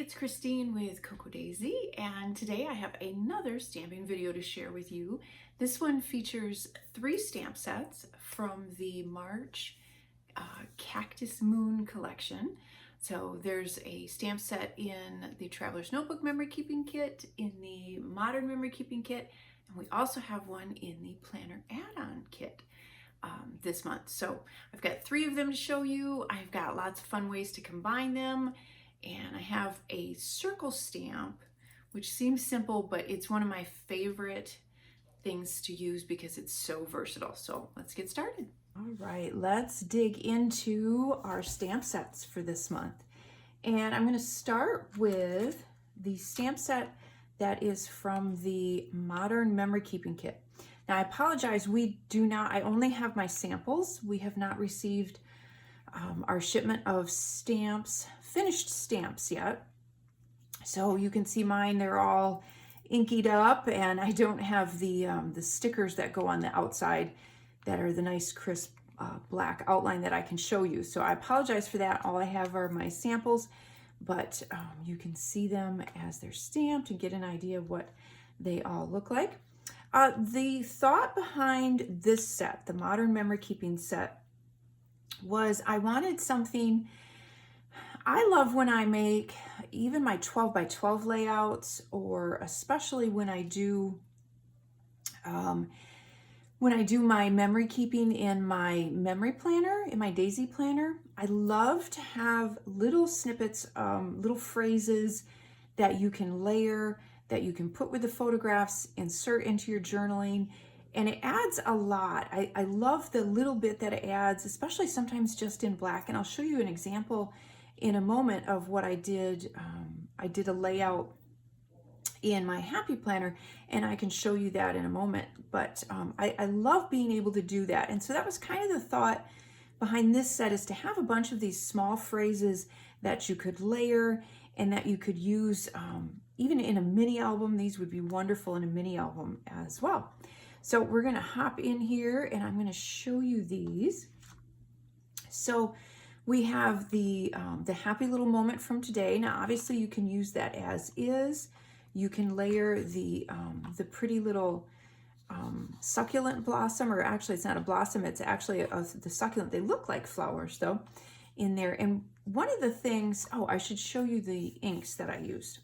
it's Christine with Coco Daisy, and today I have another stamping video to share with you. This one features 3 stamp sets from the March Cactus Moon collection. So there's a stamp set in the Traveler's Notebook Memory Keeping Kit, in the Modern Memory Keeping Kit, and we also have one in the Planner Add-on Kit this month. So I've got 3 of them to show you. I've got lots of fun ways to combine them. And I have a circle stamp, which seems simple, but it's one of my favorite things to use because it's so versatile. So let's get started. All right, let's dig into our stamp sets for this month. And I'm going to start with the stamp set that is from the Modern Memory Keeping Kit. Now I apologize, I only have my samples. We have not received our shipment of stamps, finished stamps yet. So you can see mine, they're all inkied up, and I don't have the stickers that go on the outside that are the nice crisp black outline that I can show you. So I apologize for that. All I have are my samples, but you can see them as they're stamped and get an idea of what they all look like. The thought behind this set, the Modern Memory Keeping set, was I wanted something. I love when I make even my 12 by 12 layouts, or especially when I do my memory keeping in my memory planner, in my Daisy planner. I love to have little snippets, little phrases that you can layer, that you can put with the photographs, insert into your journaling. And it adds a lot. I love the little bit that it adds, especially sometimes just in black. And I'll show you an example in a moment of what I did. I did a layout in my Happy Planner, and I can show you that in a moment. But I love being able to do that. And so that was kind of the thought behind this set, is to have a bunch of these small phrases that you could layer and that you could use even in a mini album. These would be wonderful in a mini album as well. So we're going to hop in here and I'm going to show you these. So we have the happy little moment from today. Now, obviously you can use that as is. You can layer the pretty little succulent blossom, or actually it's not a blossom, it's actually the succulent. They look like flowers though in there. And one of the things, oh, I should show you the inks that I used.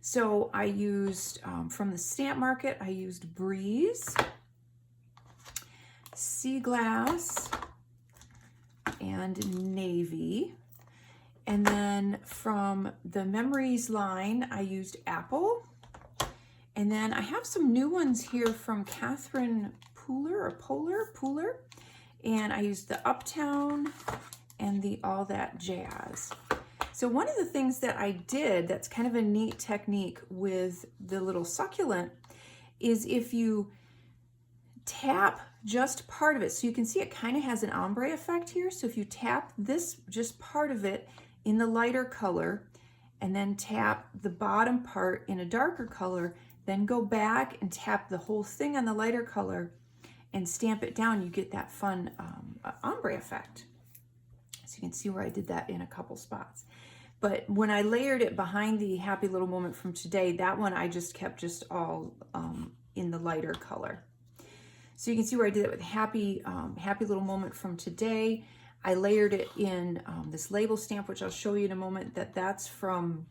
So I used, from the Stamp Market, I used Breeze, Sea Glass, and Navy. And then from the Memories line, I used Apple. And then I have some new ones here from Catherine Pooler. And I used the Uptown and the All That Jazz. So one of the things that I did that's kind of a neat technique with the little succulent is if you tap just part of it, so you can see it kind of has an ombre effect here. So if you tap this, just part of it in the lighter color, and then tap the bottom part in a darker color, then go back and tap the whole thing on the lighter color and stamp it down, you get that fun ombre effect. So you can see where I did that in a couple spots. But when I layered it behind the happy little moment from today, that one I just kept just all in the lighter color. So you can see where I did it with happy little moment from today. I layered it in this label stamp, which I'll show you in a moment. That's from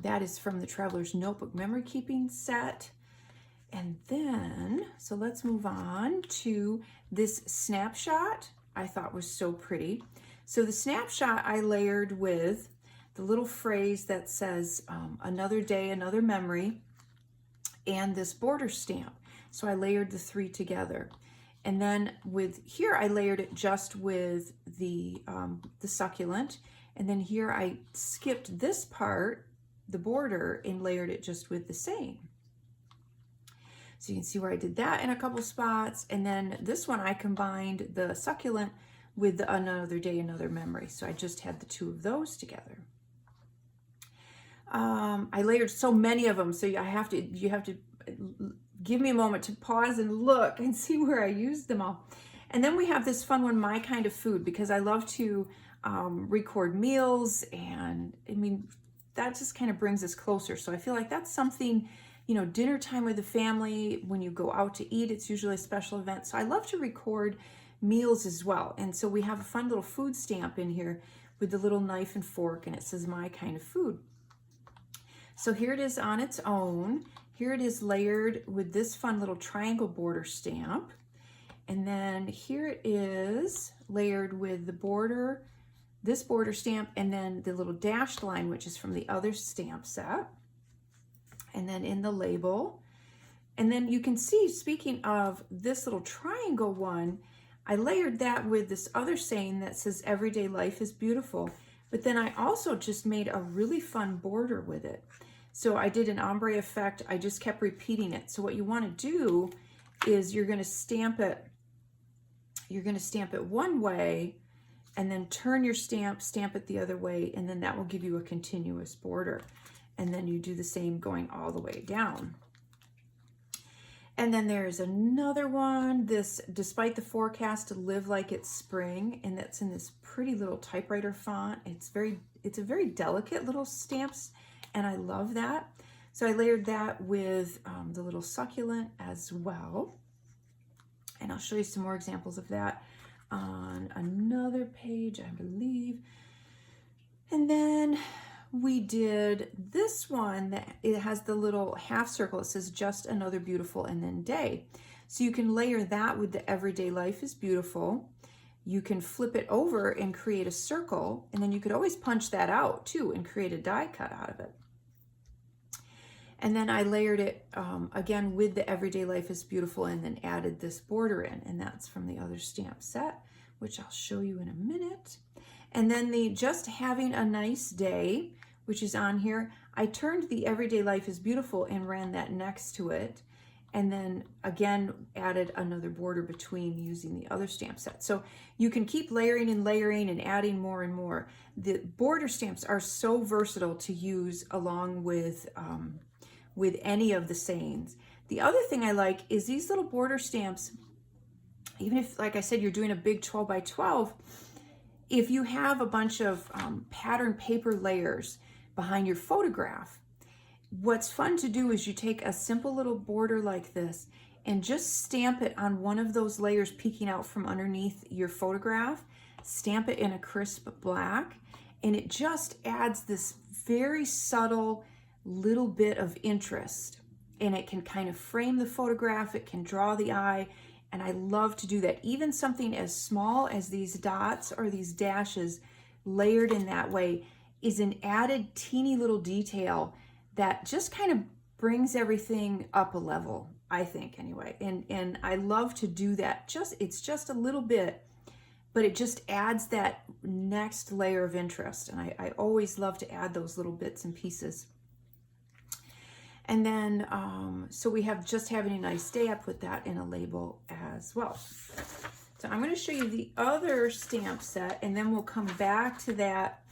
that is from the Traveler's Notebook Memory Keeping set. And then, so let's move on to this snapshot. I thought was so pretty. So the snapshot I layered with the little phrase that says another day, another memory, and this border stamp. So I layered the 3 together. And then with here, I layered it just with the succulent. And then here I skipped this part, the border, and layered it just with the same. So you can see where I did that in a couple spots. And then this one, I combined the succulent with the another day, another memory. So I just had the 2 of those together. I layered so many of them, so you have to give me a moment to pause and look and see where I used them all. And then we have this fun one, My Kind of Food, because I love to record meals, and I mean, that just kind of brings us closer. So I feel like that's something, you know, dinner time with the family, when you go out to eat, it's usually a special event. So I love to record meals as well. And so we have a fun little food stamp in here with the little knife and fork, and it says my kind of food. So here it is on its own. Here it is layered with this fun little triangle border stamp. And then here it is layered with the border, this border stamp, and then the little dashed line, which is from the other stamp set. And then in the label. And then you can see, speaking of this little triangle one, I layered that with this other saying that says everyday life is beautiful. But then I also just made a really fun border with it. So I did an ombre effect. I just kept repeating it. So what you want to do is you're going to stamp it. You're going to stamp it one way and then turn your stamp it the other way, and then that will give you a continuous border. And then you do the same going all the way down. And then there's another one, this despite the forecast to live like it's spring, and that's in this pretty little typewriter font. It's a very delicate little stamps, and I love that. So I layered that with the little succulent as well. And I'll show you some more examples of that on another page, I believe. And then we did this one that it has the little half circle. It says just another beautiful and then day. So you can layer that with the everyday life is beautiful. You can flip it over and create a circle, and then you could always punch that out too and create a die cut out of it. And then I layered it again with the everyday life is beautiful, and then added this border in, and that's from the other stamp set, which I'll show you in a minute. And then the just having a nice day, which is on here, I turned the everyday life is beautiful and ran that next to it, and then again added another border between using the other stamp set. So you can keep layering and layering and adding more and more. The border stamps are so versatile to use along with any of the sayings. The other thing I like is these little border stamps, even if, like I said, you're doing a big 12 by 12, if you have a bunch of pattern paper layers behind your photograph, what's fun to do is you take a simple little border like this and just stamp it on one of those layers peeking out from underneath your photograph, stamp it in a crisp black, and it just adds this very subtle little bit of interest, and it can kind of frame the photograph, it can draw the eye, and I love to do that. Even something as small as these dots or these dashes layered in that way is an added teeny little detail that just kind of brings everything up a level, I think, anyway. And I love to do that. It's just a little bit, but it just adds that next layer of interest, and I always love to add those little bits and pieces. And then, so we have just having a nice day. I put that in a label as well. So I'm going to show you the other stamp set, and then we'll come back to that,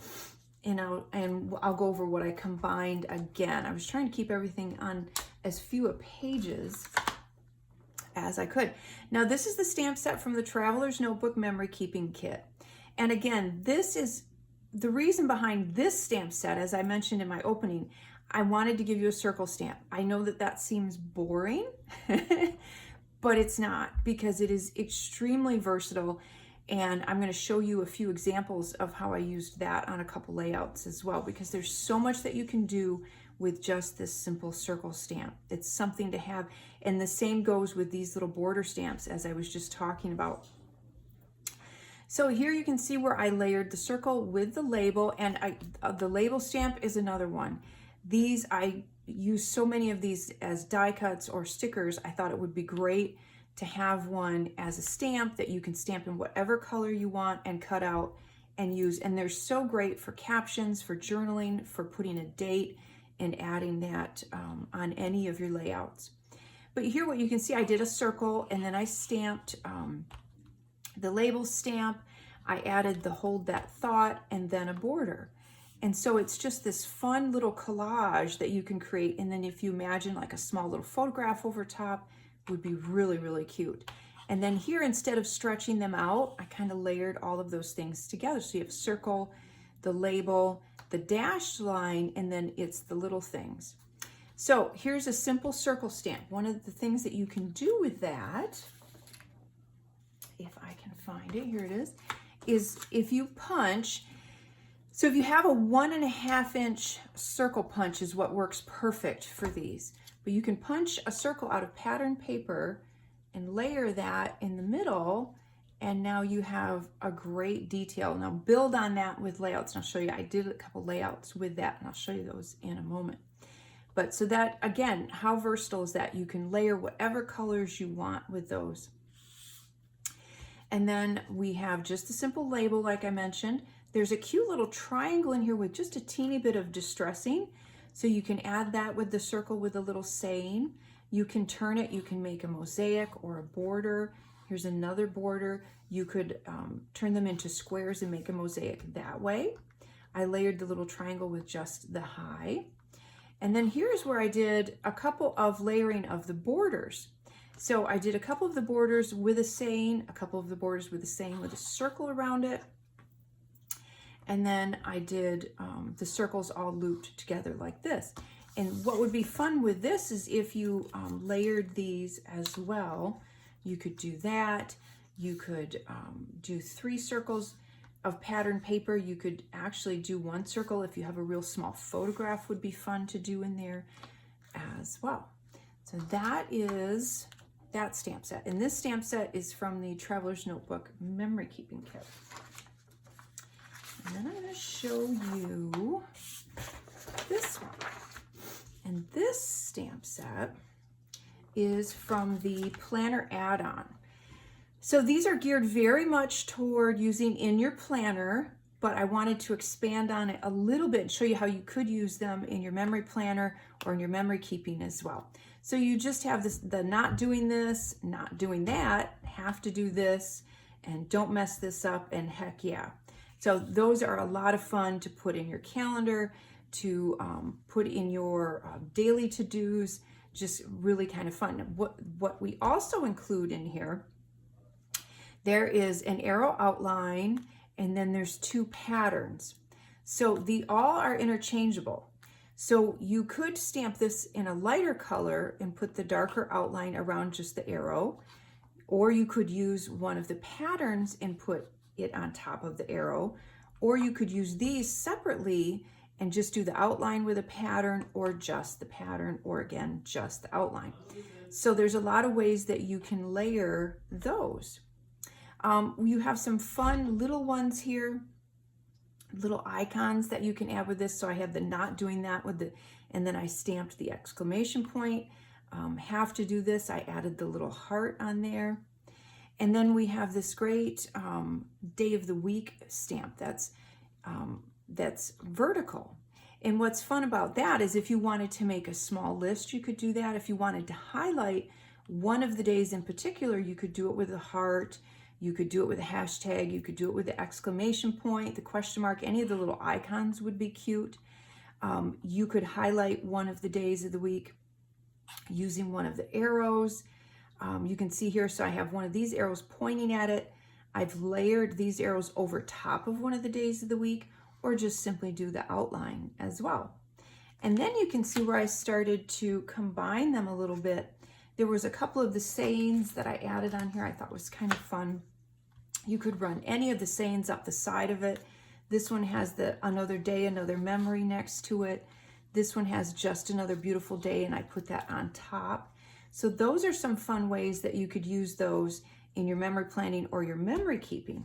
and I'll go over what I combined again. I was trying to keep everything on as few pages as I could. Now, this is the stamp set from the Traveler's Notebook Memory Keeping Kit. And again, this is the reason behind this stamp set, as I mentioned in my opening. I wanted to give you a circle stamp. I know that that seems boring, but it's not, because it is extremely versatile. And I'm going to show you a few examples of how I used that on a couple layouts as well, because there's so much that you can do with just this simple circle stamp. It's something to have. And the same goes with these little border stamps, as I was just talking about. So here you can see where I layered the circle with the label, and the label stamp is another one. These, I use so many of these as die cuts or stickers. I thought it would be great to have one as a stamp that you can stamp in whatever color you want and cut out and use. And they're so great for captions, for journaling, for putting a date and adding that on any of your layouts. But here what you can see, I did a circle, and then I stamped the label stamp. I added the hold that thought and then a border. And so it's just this fun little collage that you can create. And then if you imagine like a small little photograph over top, would be really, really cute. And then here, instead of stretching them out, I kind of layered all of those things together. So you have circle, the label, the dashed line, and then it's the little things. So here's a simple circle stamp. One of the things that you can do with that, if I can find it, here it is if you punch, so if you have a 1.5 inch circle punch is what works perfect for these. But you can punch a circle out of pattern paper and layer that in the middle, and now you have a great detail. Now build on that with layouts, and I'll show you. I did a couple layouts with that, and I'll show you those in a moment. But so that, again, how versatile is that? You can layer whatever colors you want with those. And then we have just a simple label, like I mentioned. There's a cute little triangle in here with just a teeny bit of distressing. So you can add that with the circle with a little saying. You can turn it, you can make a mosaic or a border. Here's another border. You could turn them into squares and make a mosaic that way. I layered the little triangle with just the high. And then here's where I did a couple of layering of the borders. So I did a couple of the borders with a saying, a couple of the borders with a saying with a circle around it. And then I did the circles all looped together like this. And what would be fun with this is if you layered these as well, you could do that. You could do 3 circles of pattern paper. You could actually do 1 circle if you have a real small photograph, would be fun to do in there as well. So that is that stamp set. And this stamp set is from the Traveler's Notebook Memory Keeping Kit. And then I'm going to show you this one. And this stamp set is from the Planner Add-on. So these are geared very much toward using in your planner, but I wanted to expand on it a little bit and show you how you could use them in your memory planner or in your memory keeping as well. So you just have this, the not doing this, not doing that, have to do this, and don't mess this up, and heck yeah. So those are a lot of fun to put in your calendar, to put in your daily to-dos, just really kind of fun. What we also include in here, there is an arrow outline, and then there's 2 patterns. So the all are interchangeable. So you could stamp this in a lighter color and put the darker outline around just the arrow, or you could use one of the patterns and put it on top of the arrow, or you could use these separately and just do the outline with a pattern, or just the pattern, or again, just the outline. So there's a lot of ways that you can layer those. You have some fun little ones here, little icons that you can add with this. So I have the not doing that with the, and then I stamped the exclamation point. Have to do this, I added the little heart on there. And then we have this great day of the week stamp that's vertical. And what's fun about that is if you wanted to make a small list, you could do that. If you wanted to highlight one of the days in particular, you could do it with a heart. You could do it with a hashtag. You could do it with the exclamation point, the question mark. Any of the little icons would be cute. You could highlight one of the days of the week using one of the arrows. You can see here, so I have one of these arrows pointing at it. I've layered these arrows over top of one of the days of the week, or just simply do the outline as well. And then you can see where I started to combine them a little bit. There was a couple of the sayings that I added on here I thought was kind of fun. You could run any of the sayings up the side of it. This one has the another day, another memory next to it. This one has just another beautiful day, and I put that on top. So those are some fun ways that you could use those in your memory planning or your memory keeping.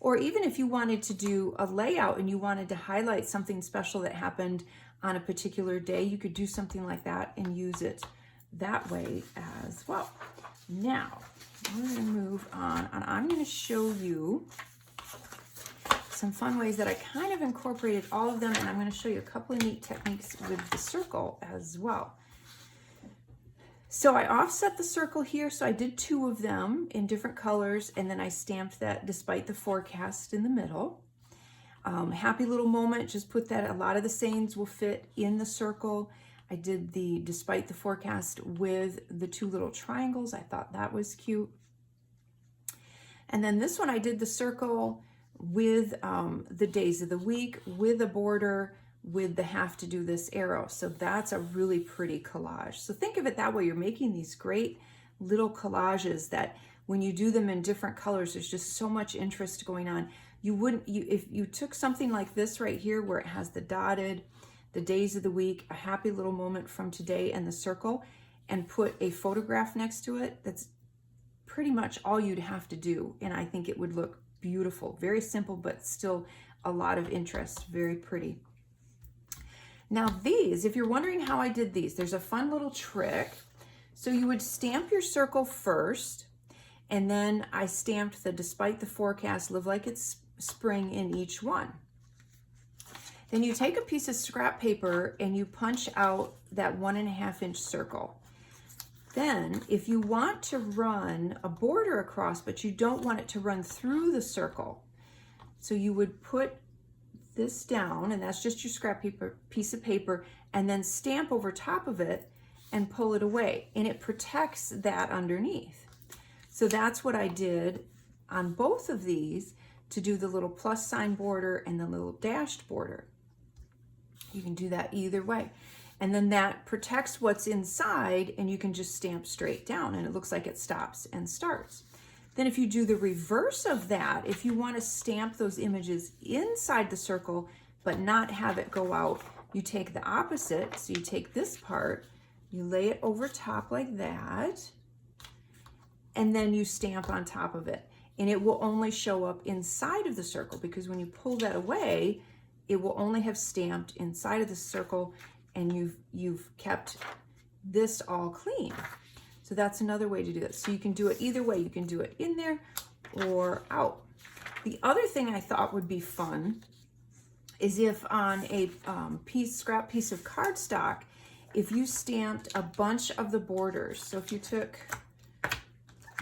Or even if you wanted to do a layout and you wanted to highlight something special that happened on a particular day, you could do something like that and use it that way as well. Now, we're going to move on, and I'm going to show you some fun ways that I kind of incorporated all of them, and I'm going to show you a couple of neat techniques with the circle as well. So I offset the circle here, so I did 2 of them in different colors, and then I stamped that despite the forecast in the middle. Happy little moment, just put that, a lot of the sayings will fit in the circle. I did the despite the forecast with the 2 little triangles. I thought that was cute. And then this one I did the circle with the days of the week, with a border, with the have to do this arrow. So that's a really pretty collage. So think of it that way. You're making these great little collages that when you do them in different colors, there's just so much interest going on. You wouldn't, if you took something like this right here where it has the dotted, the days of the week, a happy little moment from today, and the circle, and put a photograph next to it, that's pretty much all you'd have to do. And I think it would look beautiful. Very simple, but still a lot of interest. Very pretty. Now these, if you're wondering how I did these, there's a fun little trick. So you would stamp your circle first, and then I stamped the despite the forecast, live like it's spring in each one. Then you take a piece of scrap paper and you punch out that 1.5 inch circle. Then if you want to run a border across, but you don't want it to run through the circle, so you would put this down, and that's just your scrap paper, piece of paper, and then stamp over top of it and pull it away, and it protects that underneath. So that's what I did on both of these to do the little plus sign border and the little dashed border. You can do that either way. And then that protects what's inside, and you can just stamp straight down and it looks like it stops and starts. Then if you do the reverse of that, if you want to stamp those images inside the circle but not have it go out, you take the opposite. So you take this part, you lay it over top like that, and then you stamp on top of it. And it will only show up inside of the circle, because when you pull that away, it will only have stamped inside of the circle, and you've kept this all clean. So that's another way to do it. So you can do it either way. You can do it in there or out. The other thing I thought would be fun is if on a scrap piece of cardstock, if you stamped a bunch of the borders. So if you took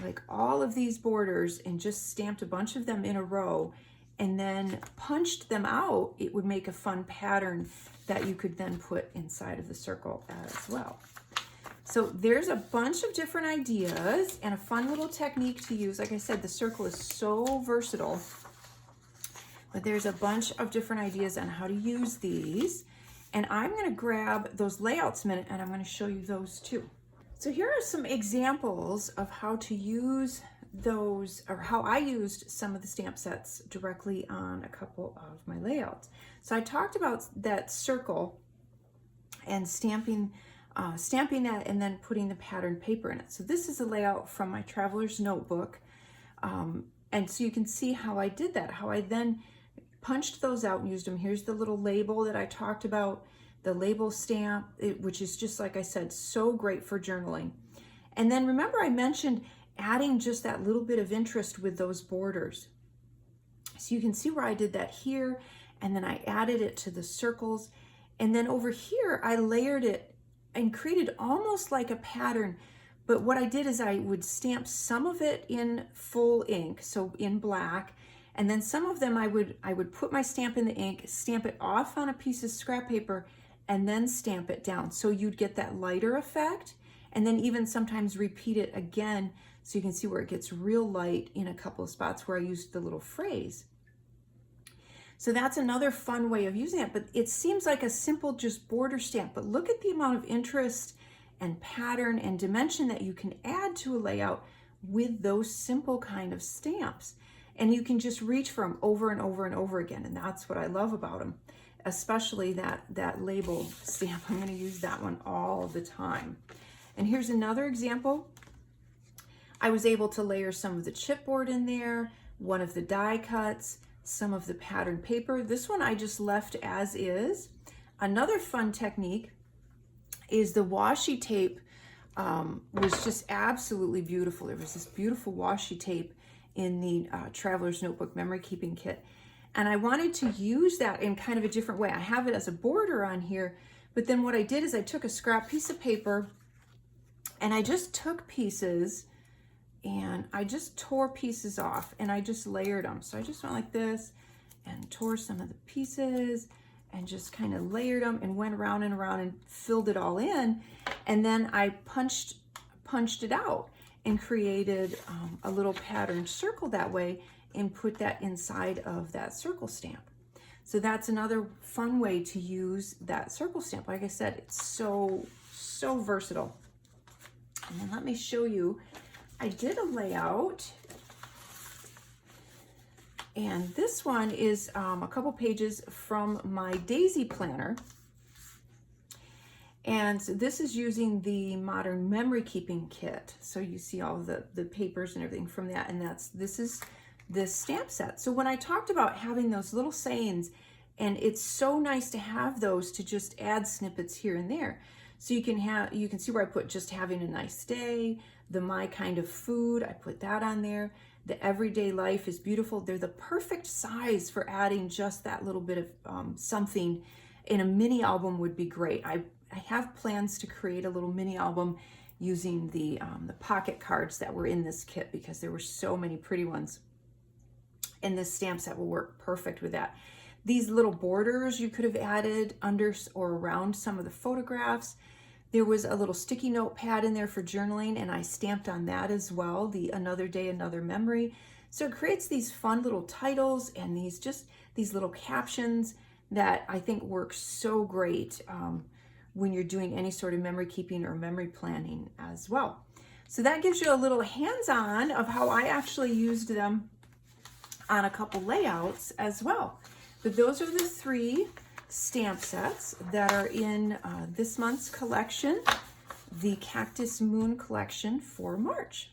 like all of these borders and just stamped a bunch of them in a row and then punched them out, it would make a fun pattern that you could then put inside of the circle as well. So there's a bunch of different ideas and a fun little technique to use. Like I said, the circle is so versatile, but there's a bunch of different ideas on how to use these. And I'm going to grab those layouts a minute and I'm going to show you those too. So here are some examples of how to use those, or how I used some of the stamp sets directly on a couple of my layouts. So I talked about that circle and stamping that and then putting the patterned paper in it. So this is a layout from my Traveler's Notebook. And so you can see how I did that, how I then punched those out and used them. Here's the little label that I talked about, the label stamp, which is just, like I said, so great for journaling. And then remember I mentioned adding just that little bit of interest with those borders. So you can see where I did that here, and then I added it to the circles. And then over here, I layered it and created almost like a pattern. But what I did is I would stamp some of it in full ink, so in black, and then some of them I would put my stamp in the ink, stamp it off on a piece of scrap paper, and then stamp it down. So you'd get that lighter effect, and then even sometimes repeat it again, so you can see where it gets real light in a couple of spots where I used the little phrase. So that's another fun way of using it, but it seems like a simple just border stamp, but look at the amount of interest and pattern and dimension that you can add to a layout with those simple kind of stamps. And you can just reach for them over and over and over again, and that's what I love about them, especially that label stamp. I'm going to use that one all the time. And here's another example. I was able to layer some of the chipboard in there, one of the die cuts, some of the patterned paper. This one I just left as is. Another fun technique is the washi tape was just absolutely beautiful. There was this beautiful washi tape in the Traveler's Notebook Memory Keeping Kit. And I wanted to use that in kind of a different way. I have it as a border on here, but then what I did is I took a scrap piece of paper and I just took pieces and I just tore pieces off and I just layered them. So I just went like this and tore some of the pieces and just kind of layered them and went around and around and filled it all in. And then I punched it out. and created a little patterned circle that way and put that inside of that circle stamp. So that's another fun way to use that circle stamp. Like I said, it's so versatile. And then let me show you, I did a layout, and this one is a couple pages from my Daisy planner. And this is using the Modern Memory Keeping Kit. So you see all the papers and everything from that, and this is this stamp set. So when I talked about having those little sayings, and it's so nice to have those to just add snippets here and there. So you can see where I put just having a nice day, the my kind of food, I put that on there. The everyday life is beautiful. They're the perfect size for adding just that little bit of something. In a mini album would be great. I have plans to create a little mini album using the pocket cards that were in this kit, because there were so many pretty ones. And this stamp set will work perfect with that. These little borders you could have added under or around some of the photographs. There was a little sticky note pad in there for journaling, and I stamped on that as well, the Another Day, Another Memory. So it creates these fun little titles and these little captions that I think work so great when you're doing any sort of memory keeping or memory planning as well. So that gives you a little hands-on of how I actually used them on a couple layouts as well. But those are the 3 stamp sets that are in this month's collection, the Cactus Moon collection for March.